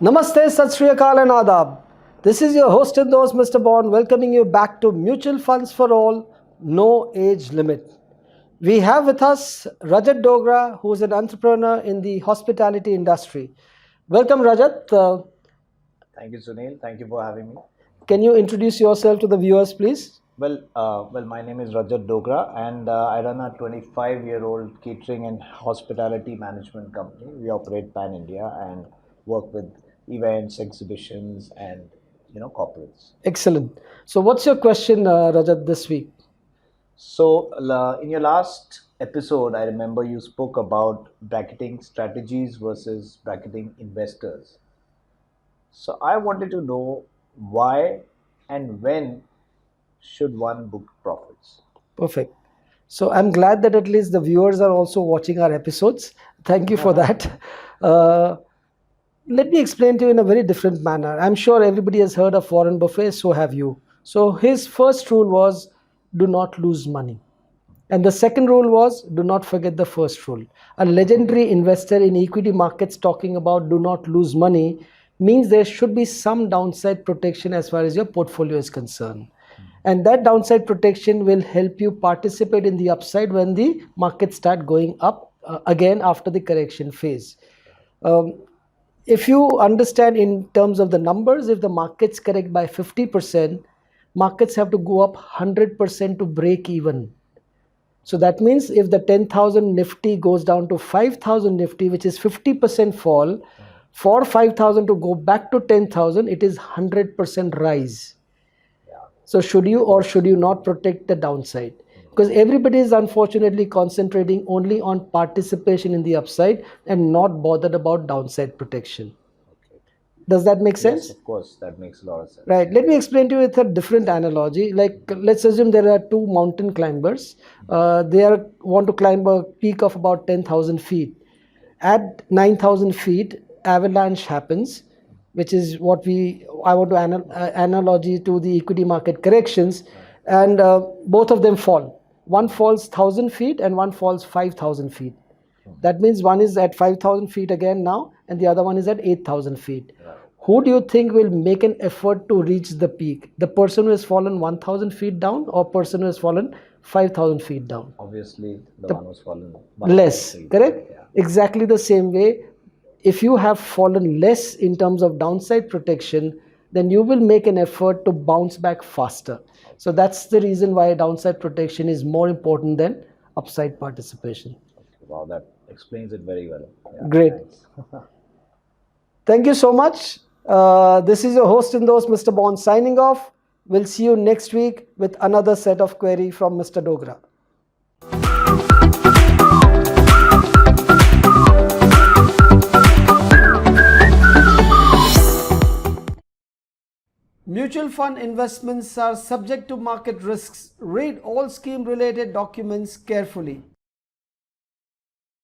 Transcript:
Namaste, Sat Sri Akal and Adab. This is your host and host, Mr. Bond, welcoming you back to Mutual Funds for All, No Age Limit. We have with us Rajat Dogra, who is an entrepreneur in the hospitality industry. Welcome, Rajat. Thank you, Sunil. Thank you for having me. Can you introduce yourself to the viewers, please? My name is Rajat Dogra, and I run a 25-year-old catering and hospitality management company. We operate pan India and work with events, exhibitions, and corporates. Excellent. So, what's your question, Rajat, this week? So, in your last episode, I remember you spoke about bracketing strategies versus bracketing investors. So, I wanted to know why and when should one book profits? Perfect. So I'm glad that at least the viewers are also watching our episodes. Thank you for that. Uh, Let me explain to you in a very different manner. I'm sure everybody has heard of Warren Buffett, so have you. So his first rule was do not lose money. And the second rule was do not forget the first rule. A legendary investor in equity markets talking about do not lose money means there should be some downside protection as far as your portfolio is concerned. And that downside protection will help you participate in the upside when the markets start going up again after the correction phase. Um, if you understand in terms of the numbers, if the markets correct by 50%, markets have to go up 100% to break even. So that means if the 10,000 Nifty goes down to 5,000 Nifty, which is 50% fall, for 5,000 to go back to 10,000, it is 100% rise. So should you or should you not protect the downside? Because everybody is unfortunately concentrating only on participation in the upside and not bothered about downside protection. Does that make sense? Yes, of course, that makes a lot of sense. Right. Let me explain to you with a different analogy. Like, let's assume there are two mountain climbers. Want to climb a peak of about 10,000 feet. At 9,000 feet, avalanche happens, which is what I want to analogy to the equity market corrections, and both of them fall. One falls 1,000 feet and one falls 5,000 feet. That means one is at 5,000 feet again now, and the other one is at 8,000 feet. Who do you think will make an effort to reach the peak? The person who has fallen 1,000 feet down or person who has fallen 5,000 feet down? Obviously, the one who's fallen less, correct? Yeah. Exactly the same way. If you have fallen less in terms of downside protection, then you will make an effort to bounce back faster. So that's the reason why downside protection is more important than upside participation. Wow, that explains it very well. Yeah, great. Thank you so much. This is your host and host, Mr. Bond, signing off. We'll see you next week with another set of query from Mr. Dogra. Mutual fund investments are subject to market risks. Read all scheme related documents carefully.